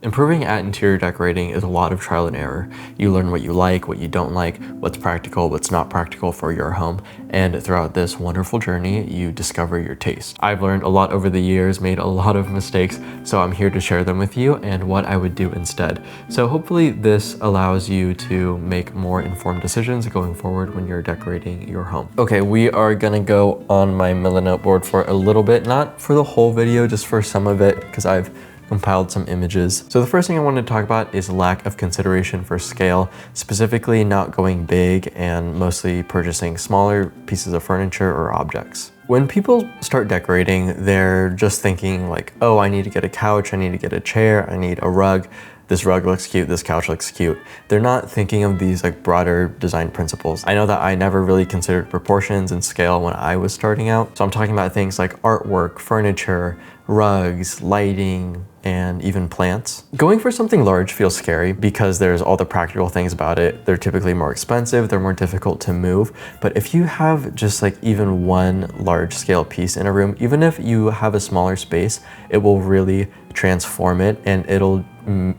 Improving at interior decorating is a lot of trial and error. You learn what you like, what you don't like, what's practical, what's not practical for your home, and throughout this wonderful journey, you discover your taste. I've learned a lot over the years, made a lot of mistakes, so I'm here to share them with you and what I would do instead. So hopefully this allows you to make more informed decisions going forward when you're decorating your home. Okay, we are gonna go on my Milanote board for a little bit, not for the whole video, just for some of it, because I've compiled some images. So the first thing I wanted to talk about is lack of consideration for scale, specifically not going big and mostly purchasing smaller pieces of furniture or objects. When people start decorating, they're just thinking like, oh, I need to get a couch, I need to get a chair, I need a rug. This rug looks cute, this couch looks cute. They're not thinking of these like broader design principles. I know that I never really considered proportions and scale when I was starting out. So I'm talking about things like artwork, furniture, rugs, lighting, and even plants. Going for something large feels scary because there's all the practical things about it. They're typically more expensive, they're more difficult to move. But if you have just like even one large scale piece in a room, even if you have a smaller space, it will really transform it and it'll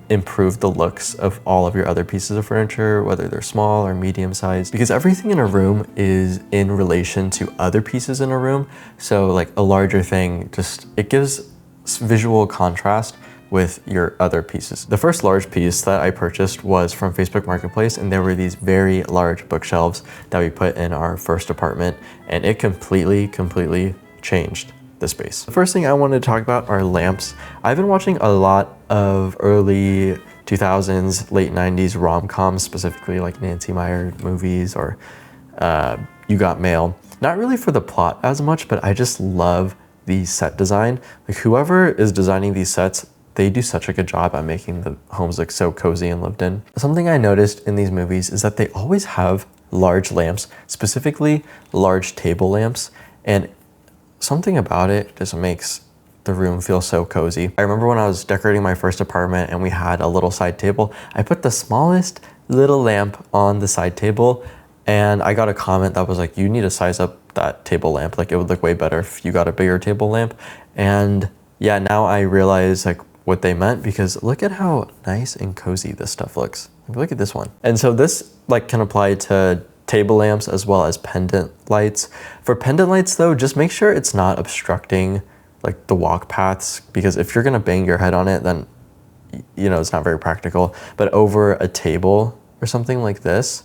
improve the looks of all of your other pieces of furniture, whether they're small or medium sized, because everything in a room is in relation to other pieces in a room. So like a larger thing, it gives visual contrast with your other pieces. The first large piece that I purchased was from Facebook Marketplace, and there were these very large bookshelves that we put in our first apartment, and it completely changed the space. The first thing I wanted to talk about are lamps. I've been watching a lot of early 2000s, late 90s rom-coms, specifically like Nancy Meyer movies or You Got Mail. Not really for the plot as much, but I just love the set design. Like whoever is designing these sets, they do such a good job at making the homes look so cozy and lived in. Something I noticed in these movies is that they always have large lamps, specifically large table lamps, and something about it just makes the room feel so cozy. I remember when I was decorating my first apartment and we had a little side table, I put the smallest little lamp on the side table, and I got a comment that was like, you need to size up that table lamp. Like it would look way better if you got a bigger table lamp. And yeah, now I realize like what they meant, because look at how nice and cozy this stuff looks. Look at this one. And so this like can apply to table lamps as well as pendant lights. For pendant lights though, just make sure it's not obstructing like the walk paths, because if you're gonna bang your head on it, then you know it's not very practical. But over a table or something like this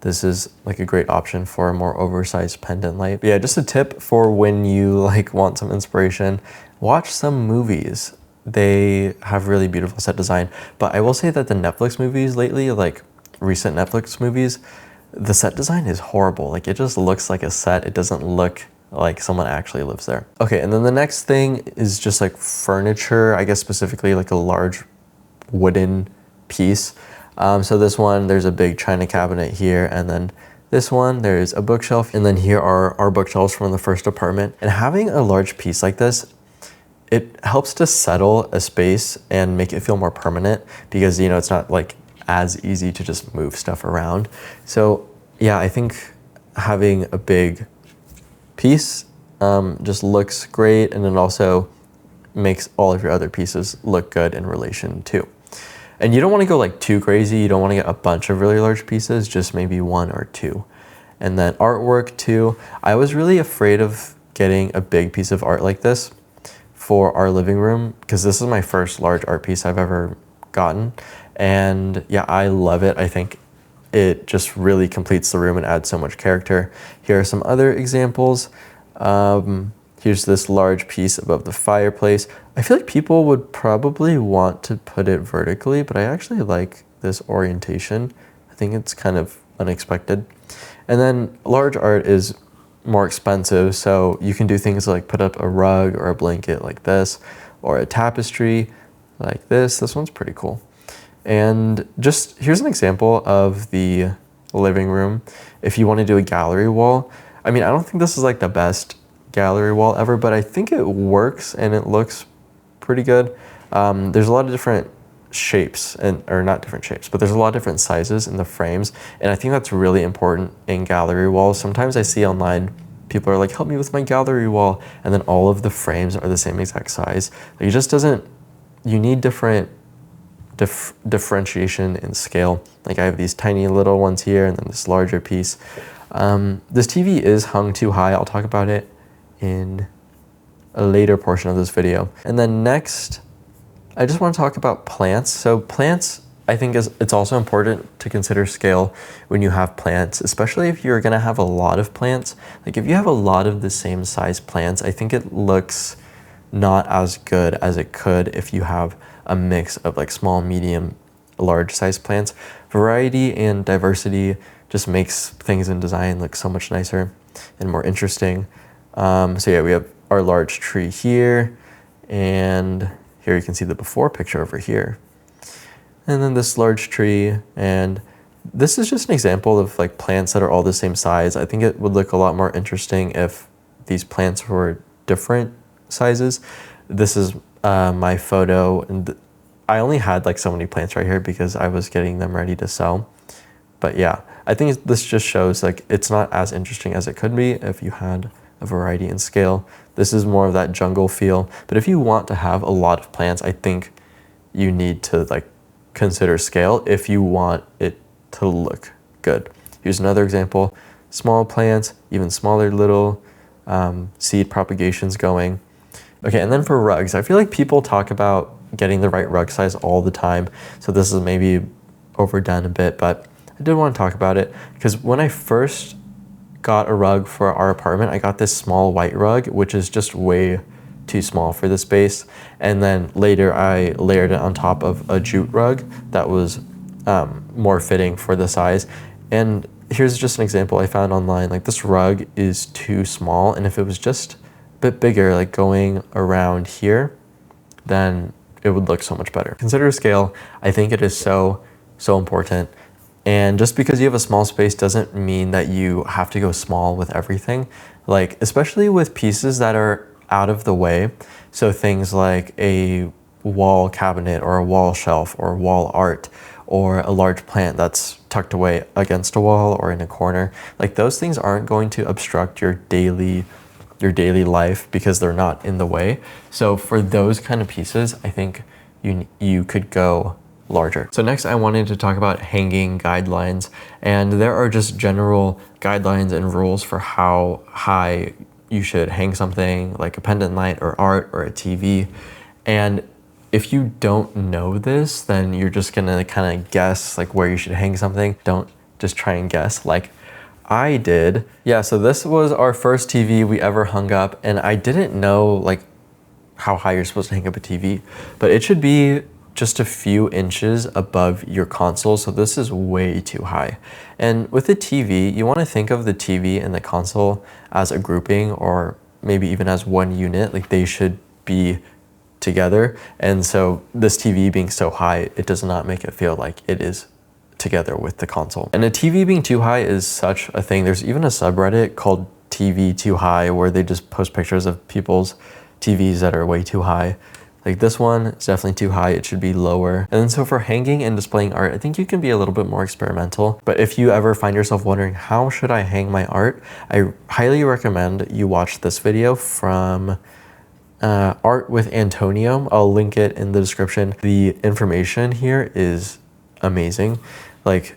is like a great option for a more oversized pendant light. But yeah, just a tip for when you like want some inspiration, watch some movies. They have really beautiful set design. But I will say that the Netflix movies lately, like recent Netflix movies, the set design is horrible. Like it just looks like a set. It doesn't look like someone actually lives there. Okay, and then the next thing is just like furniture, I guess specifically like a large wooden piece. So this one, there's a big china cabinet here, and then this one, there's a bookshelf, and then here are our bookshelves from the first apartment. And having a large piece like this, it helps to settle a space and make it feel more permanent, because you know it's not like as easy to just move stuff around. So yeah, I think having a big piece just looks great, and it also makes all of your other pieces look good in relation too. And you don't want to go like too crazy. You don't want to get a bunch of really large pieces, just maybe one or two. And then artwork too. I was really afraid of getting a big piece of art like this for our living room, because this is my first large art piece I've ever gotten. And yeah, I love it. I think it just really completes the room and adds so much character. Here are some other examples. Here's this large piece above the fireplace. I feel like people would probably want to put it vertically, but I actually like this orientation. I think it's kind of unexpected. And then large art is more expensive, so you can do things like put up a rug or a blanket like this, or a tapestry like this. This one's pretty cool. And just here's an example of the living room. If you want to do a gallery wall, I mean, I don't think this is like the best gallery wall ever, but I think it works and it looks pretty good. There's a lot of different shapes, or not different shapes, but there's a lot of different sizes in the frames, and I think that's really important in gallery walls. Sometimes I see online people are like, help me with my gallery wall, and then all of the frames are the same exact size. Like, it just doesn't, you need different differentiation in scale. Like I have these tiny little ones here and then this larger piece. This TV is hung too high. I'll talk about it in a later portion of this video. And then next, I just want to talk about plants. So plants, I think it's also important to consider scale when you have plants, especially if you're going to have a lot of plants. Like if you have a lot of the same size plants, I think it looks not as good as it could if you have a mix of like small, medium, large size plants. Variety and diversity just makes things in design look so much nicer and more interesting. So yeah, we have our large tree here, and here you can see the before picture over here. And then this large tree, and this is just an example of like plants that are all the same size. I think it would look a lot more interesting if these plants were different sizes. This is my photo, and I only had like so many plants right here because I was getting them ready to sell. But yeah, I think this just shows like it's not as interesting as it could be if you had a variety in scale. This is more of that jungle feel. But if you want to have a lot of plants, I think you need to like consider scale if you want it to look good. Here's another example. Small plants, even smaller little seed propagations going. Okay, and then for rugs, I feel like people talk about getting the right rug size all the time. So this is maybe overdone a bit, but I did want to talk about it because when I first got a rug for our apartment, I got this small white rug, which is just way too small for the space. And then later I layered it on top of a jute rug that was more fitting for the size. And here's just an example I found online. Like this rug is too small, and if it was just a bit bigger, like going around here, then it would look so much better. Consider scale. I think it is so important. And just because you have a small space doesn't mean that you have to go small with everything. Like, especially with pieces that are out of the way. So things like a wall cabinet or a wall shelf or wall art or a large plant that's tucked away against a wall or in a corner. Like those things aren't going to obstruct your daily life because they're not in the way. So for those kind of pieces, I think you could go larger. So next I wanted to talk about hanging guidelines, and there are just general guidelines and rules for how high you should hang something like a pendant light or art or a TV. And if you don't know this, then you're just gonna kind of guess like where you should hang something. Don't just try and guess like I did. Yeah, so this was our first TV we ever hung up, and I didn't know like how high you're supposed to hang up a TV, but it should be just a few inches above your console. So this is way too high. And with the TV, you want to think of the TV and the console as a grouping, or maybe even as one unit. Like they should be together. And so this TV being so high, it does not make it feel like it is together with the console. And a TV being too high is such a thing. There's even a subreddit called TVTooHigh where they just post pictures of people's TVs that are way too high. Like this one is definitely too high, it should be lower. And then so for hanging and displaying art, I think you can be a little bit more experimental. But if you ever find yourself wondering, how should I hang my art? I highly recommend you watch this video from Art with Antonio. I'll link it in the description. The information here is amazing. Like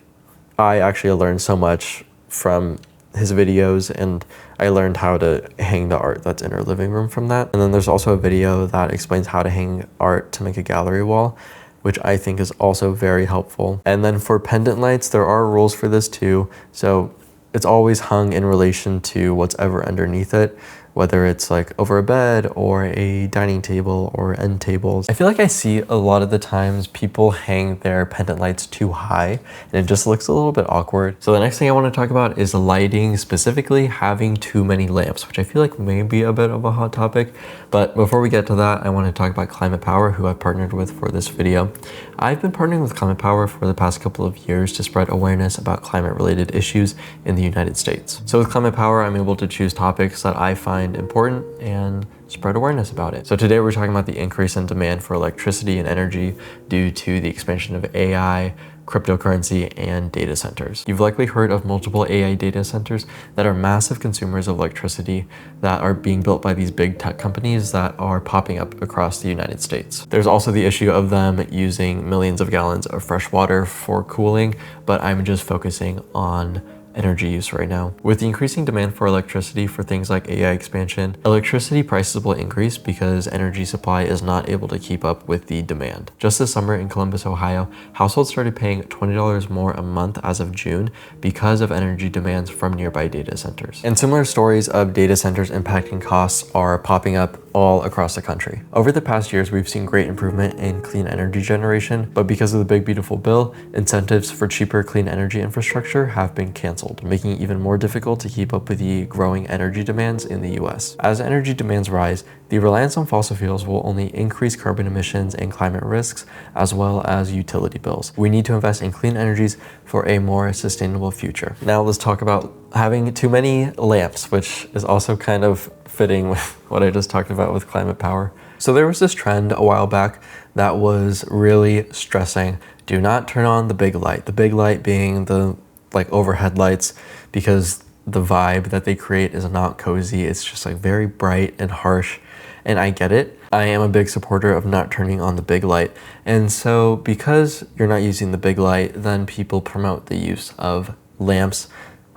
I actually learned so much from his videos, and I learned how to hang the art that's in our living room from that. And then there's also a video that explains how to hang art to make a gallery wall, which I think is also very helpful. And then for pendant lights, there are rules for this too. So it's always hung in relation to what's ever underneath it, whether it's like over a bed or a dining table or end tables. I feel like I see a lot of the times people hang their pendant lights too high, and it just looks a little bit awkward. So the next thing I want to talk about is lighting, specifically having too many lamps, which I feel like may be a bit of a hot topic. But before we get to that, I want to talk about Climate Power, who I've partnered with for this video. I've been partnering with Climate Power for the past couple of years to spread awareness about climate related issues in the United States. So with Climate Power, I'm able to choose topics that I find find important and spread awareness about it. So today we're talking about the increase in demand for electricity and energy due to the expansion of AI, cryptocurrency, and data centers. You've likely heard of multiple AI data centers that are massive consumers of electricity that are being built by these big tech companies that are popping up across the United States. There's also the issue of them using millions of gallons of fresh water for cooling, but I'm just focusing on energy use right now. With the increasing demand for electricity for things like AI expansion, electricity prices will increase because energy supply is not able to keep up with the demand. Just this summer in Columbus, Ohio, households started paying $20 more a month as of June because of energy demands from nearby data centers. And similar stories of data centers impacting costs are popping up all across the country. Over the past years, we've seen great improvement in clean energy generation, but because of the big beautiful bill, incentives for cheaper clean energy infrastructure have been canceled, making it even more difficult to keep up with the growing energy demands in the US. As energy demands rise, the reliance on fossil fuels will only increase carbon emissions and climate risks, as well as utility bills. We need to invest in clean energies for a more sustainable future. Now let's talk about having too many lamps, which is also kind of fitting with what I just talked about with climate power. So there was this trend a while back that was really stressing, do not turn on the big light being the like overhead lights, because the vibe that they create is not cozy. It's just like very bright and harsh. And I get it. I am a big supporter of not turning on the big light. And so because you're not using the big light, then people promote the use of lamps,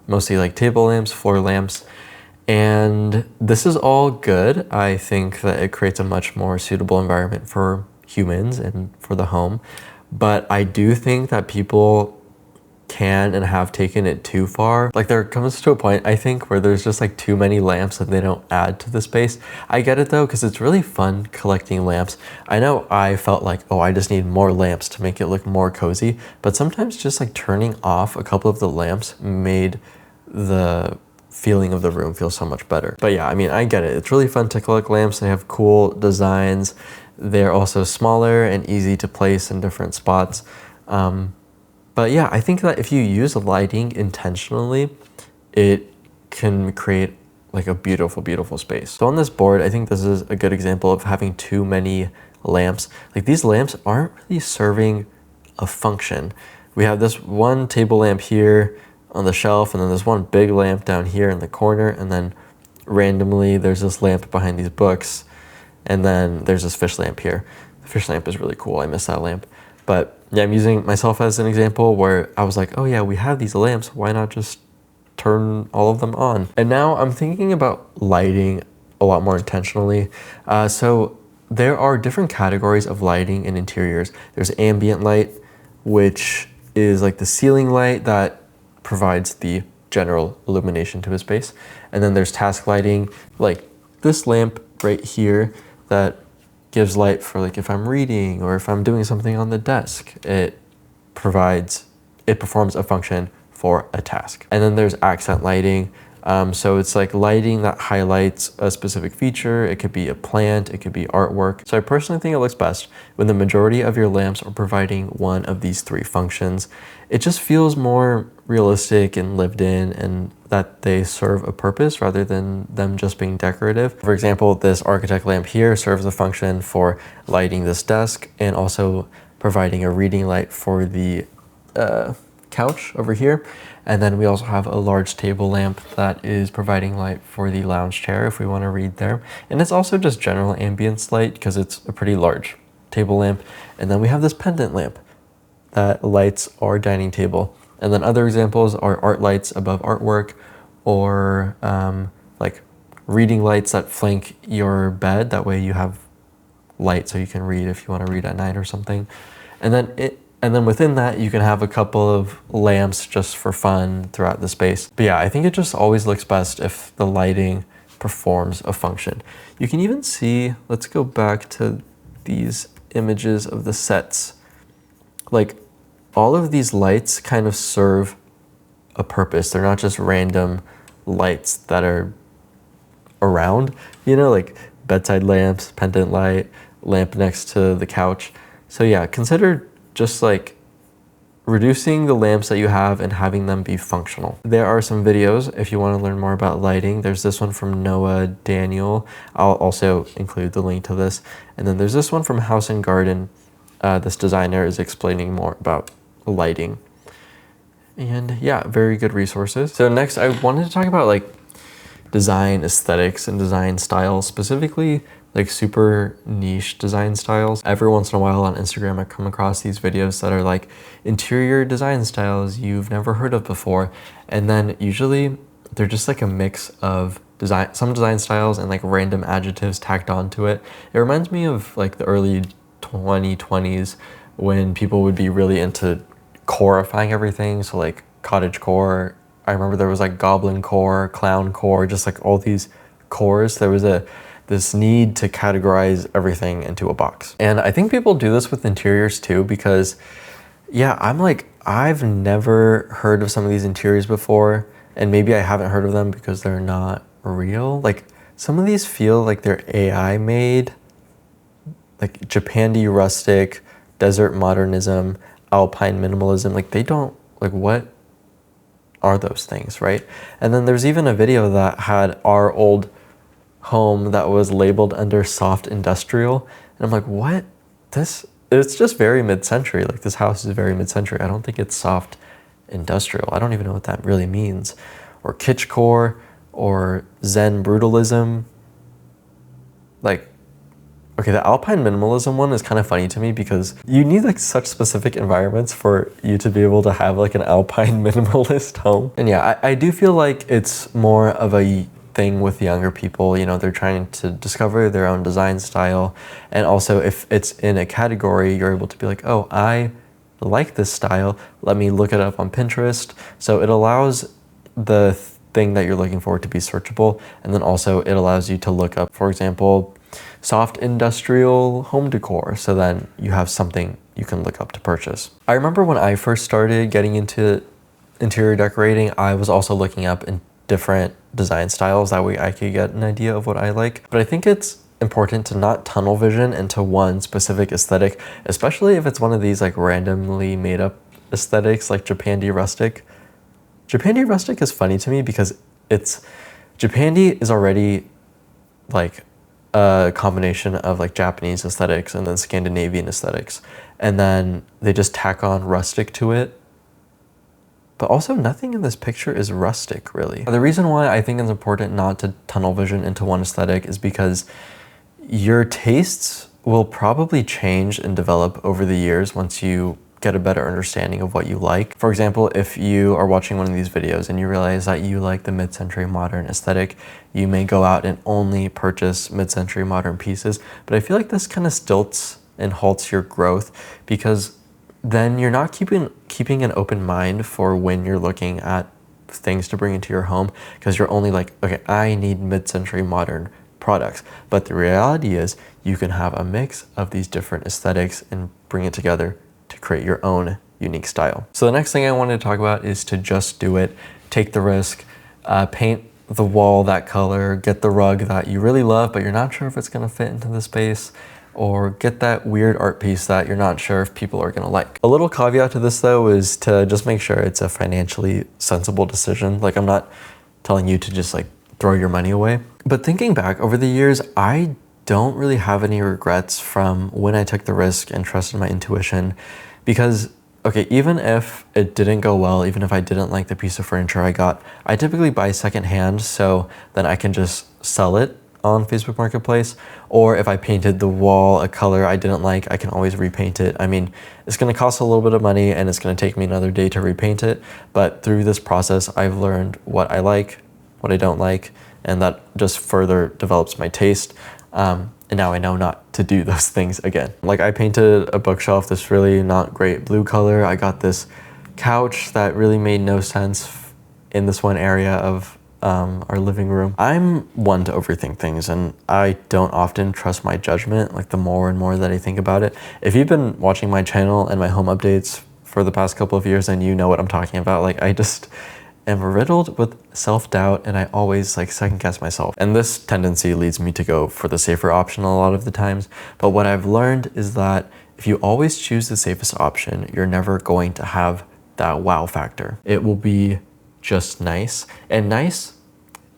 mostly like table lamps, floor lamps. And this is all good. I think that it creates a much more suitable environment for humans and for the home. But I do think that people can and have taken it too far. Like there comes to a point, I think, where there's just like too many lamps and they don't add to the space. I get it though, because it's really fun collecting lamps. I know I felt like, oh, I just need more lamps to make it look more cozy. But sometimes just like turning off a couple of the lamps made the feeling of the room feel so much better. But yeah, I mean, I get it. It's really fun to collect lamps. They have cool designs. They're also smaller and easy to place in different spots. But yeah, I think that if you use lighting intentionally, it can create like a beautiful, beautiful space. So on this board, I think this is a good example of having too many lamps. Like these lamps aren't really serving a function. We have this one table lamp here on the shelf, and then there's one big lamp down here in the corner, and then randomly there's this lamp behind these books, and then there's this fish lamp here. The fish lamp is really cool. I miss that lamp. But yeah, I'm using myself as an example where I was like, oh yeah, we have these lamps. Why not just turn all of them on? And now I'm thinking about lighting a lot more intentionally. So there are different categories of lighting in interiors. There's ambient light, which is like the ceiling light that provides the general illumination to a space. And then there's task lighting, like this lamp right here that gives light for like if I'm reading or if I'm doing something on the desk. It performs a function for a task. And then there's accent lighting. So it's like lighting that highlights a specific feature. It could be a plant, it could be artwork. So I personally think it looks best when the majority of your lamps are providing one of these three functions. It just feels more realistic and lived in, and that they serve a purpose rather than them just being decorative. For example, this architect lamp here serves a function for lighting this desk and also providing a reading light for the couch over here. And then we also have a large table lamp that is providing light for the lounge chair if we want to read there. And it's also just general ambience light because it's a pretty large table lamp. And then we have this pendant lamp that lights our dining table. And then other examples are art lights above artwork, or like reading lights that flank your bed. That way you have light so you can read if you want to read at night or something. And then within that, you can have a couple of lamps just for fun throughout the space. But yeah, I think it just always looks best if the lighting performs a function. You can even see, let's go back to these images of the sets. Like all of these lights kind of serve a purpose. They're not just random lights that are around, you know, like bedside lamps, pendant light, lamp next to the couch. So yeah, consider just like reducing the lamps that you have and having them be functional. There are some videos if you want to learn more about lighting. There's this one from Noah Daniel. I'll also include the link to this. And then there's this one from House and Garden. This designer is explaining more about lighting. And yeah, very good resources. So next I wanted to talk about like design aesthetics and design styles, specifically like super niche design styles. Every once in a while on Instagram, I come across these videos that are like interior design styles you've never heard of before. And then usually they're just like a mix of some design styles and like random adjectives tacked onto it. It reminds me of like the early 2020s when people would be really into coreifying everything. So like cottage core. I remember there was like goblin core, clown core, just like all these cores. There was this need to categorize everything into a box. And I think people do this with interiors too, because yeah, I've never heard of some of these interiors before, and maybe I haven't heard of them because they're not real. Like some of these feel like they're AI made, like Japandi rustic, desert modernism, alpine minimalism. Like they don't, like what are those things, right? And then there's even a video that had our old home that was labeled under soft industrial, and I'm like, what? It's just very mid-century. Like this house is very mid-century. I don't think it's soft industrial. I don't even know what that really means. Or kitschcore or Zen brutalism. Like, okay, the alpine minimalism one is kind of funny to me because you need like such specific environments for you to be able to have like an alpine minimalist home. And yeah, I do feel like it's more of a thing with younger people. You know, they're trying to discover their own design style. And also if it's in a category, you're able to be like, oh, I like this style. Let me look it up on Pinterest. So it allows the thing that you're looking for to be searchable. And then also it allows you to look up, for example, soft industrial home decor. So then you have something you can look up to purchase. I remember when I first started getting into interior decorating, I was also looking up in different design styles. That way I could get an idea of what I like. But I think it's important to not tunnel vision into one specific aesthetic, especially if it's one of these like randomly made up aesthetics like Japandi rustic. Japandi rustic is funny to me because Japandi is already like a combination of like Japanese aesthetics and then Scandinavian aesthetics. And then they just tack on rustic to it. But also nothing in this picture is rustic, really. The reason why I think it's important not to tunnel vision into one aesthetic is because your tastes will probably change and develop over the years once you get a better understanding of what you like. For example, if you are watching one of these videos and you realize that you like the mid-century modern aesthetic, you may go out and only purchase mid-century modern pieces. But I feel like this kind of stilts and halts your growth because then you're not keeping an open mind for when you're looking at things to bring into your home, because you're only like, okay, I need mid-century modern products. But the reality is you can have a mix of these different aesthetics and bring it together to create your own unique style. So the next thing I wanted to talk about is to just do it, take the risk, paint the wall that color, get the rug that you really love, but you're not sure if it's gonna fit into the space, or get that weird art piece that you're not sure if people are gonna like. A little caveat to this though is to just make sure it's a financially sensible decision. Like I'm not telling you to just like throw your money away. But thinking back over the years, I don't really have any regrets from when I took the risk and trusted my intuition, because okay, even if it didn't go well, even if I didn't like the piece of furniture I got, I typically buy secondhand, so then I can just sell it on Facebook Marketplace. Or if I painted the wall a color I didn't like, I can always repaint it. I mean, it's gonna cost a little bit of money and it's gonna take me another day to repaint it, but through this process, I've learned what I like, what I don't like, and that just further develops my taste. And now I know not to do those things again. Like I painted a bookshelf this really not great blue color. I got this couch that really made no sense in this one area of our living room. I'm one to overthink things, and I don't often trust my judgment, like the more and more that I think about it. If you've been watching my channel and my home updates for the past couple of years, then you know what I'm talking about. Like I just am riddled with self-doubt, and I always like second guess myself. And this tendency leads me to go for the safer option a lot of the times. But what I've learned is that if you always choose the safest option, you're never going to have that wow factor. It will be just nice, and nice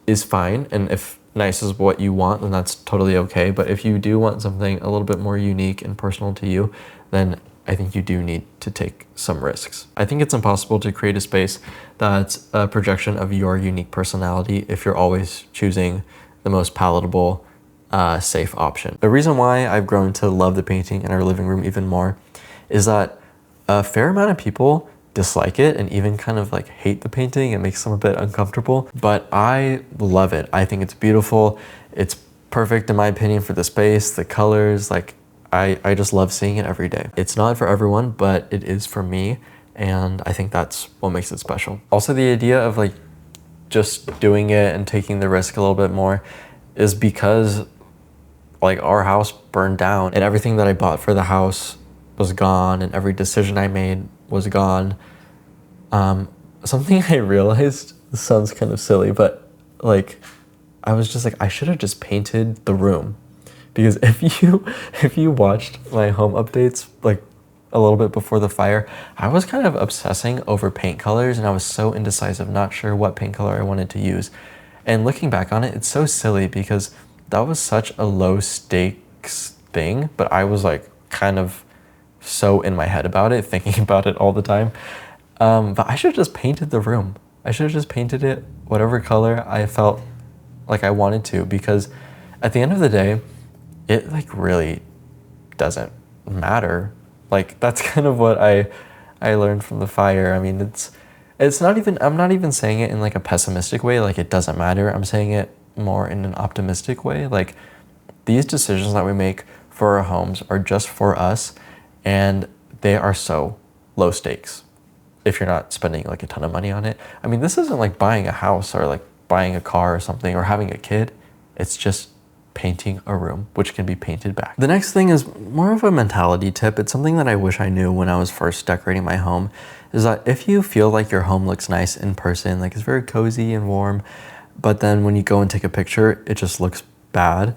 is fine. And if nice is what you want, then that's totally okay. But if you do want something a little bit more unique and personal to you, then I think you do need to take some risks. I think it's impossible to create a space that's a projection of your unique personality if you're always choosing the most palatable, safe option. The reason why I've grown to love the painting in our living room even more is that a fair amount of people dislike it and even kind of like hate the painting. It makes them a bit uncomfortable, but I love it. I think it's beautiful. It's perfect in my opinion for the space, the colors, like I just love seeing it every day. It's not for everyone, but it is for me, and I think that's what makes it special. Also, the idea of like just doing it and taking the risk a little bit more is because like our house burned down and everything that I bought for the house was gone and every decision I made was gone. Something I realized, this sounds kind of silly, but like I was just like, I should have just painted the room. Because if you watched my home updates like a little bit before the fire, I was kind of obsessing over paint colors and I was so indecisive, not sure what paint color I wanted to use. And looking back on it, it's so silly because that was such a low stakes thing, but I was like kind of so in my head about it, thinking about it all the time. But I should have just painted the room. I should have just painted it whatever color I felt like I wanted to, because at the end of the day, it like really doesn't matter. Like that's kind of what I learned from the fire. I mean, it's not even, I'm not even saying it in like a pessimistic way, like it doesn't matter. I'm saying it more in an optimistic way. Like these decisions that we make for our homes are just for us, and they are so low stakes if you're not spending like a ton of money on it. I mean, this isn't like buying a house or like buying a car or something or having a kid. It's just painting a room, which can be painted back. The next thing is more of a mentality tip. It's something that I wish I knew when I was first decorating my home, is that if you feel like your home looks nice in person, like it's very cozy and warm, but then when you go and take a picture, it just looks bad,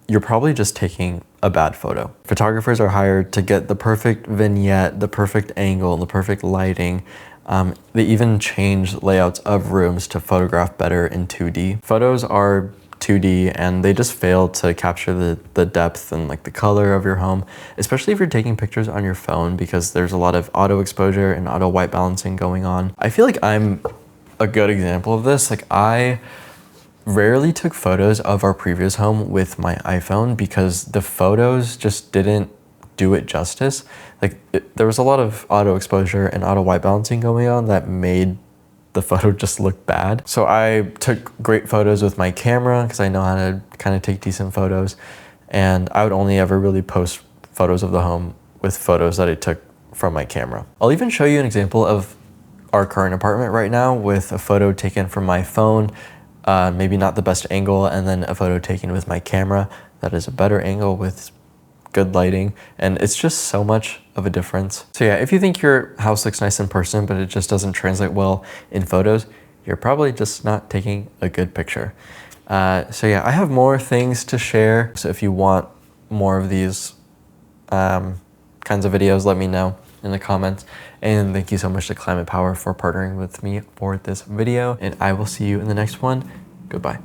you're probably just taking a bad photo. Photographers are hired to get the perfect vignette, the perfect angle, the perfect lighting. They even change layouts of rooms to photograph better in 2D. Photos are 2D and they just fail to capture the depth and like the color of your home, especially if you're taking pictures on your phone, because there's a lot of auto exposure and auto white balancing going on. I feel like I'm a good example of this. Like I rarely took photos of our previous home with my iPhone because the photos just didn't do it justice. Like there was a lot of auto exposure and auto white balancing going on that made the photo just look bad. So I took great photos with my camera because I know how to kind of take decent photos, and I would only ever really post photos of the home with photos that I took from my camera. I'll even show you an example of our current apartment right now with a photo taken from my phone, maybe not the best angle, and then a photo taken with my camera that is a better angle with good lighting, and it's just so much of a difference. So yeah, if you think your house looks nice in person but it just doesn't translate well in photos, you're probably just not taking a good picture. So yeah, I have more things to share, so if you want more of these kinds of videos, let me know in the comments. And thank you so much to Climate Power for partnering with me for this video, and I will see you in the next one. Goodbye.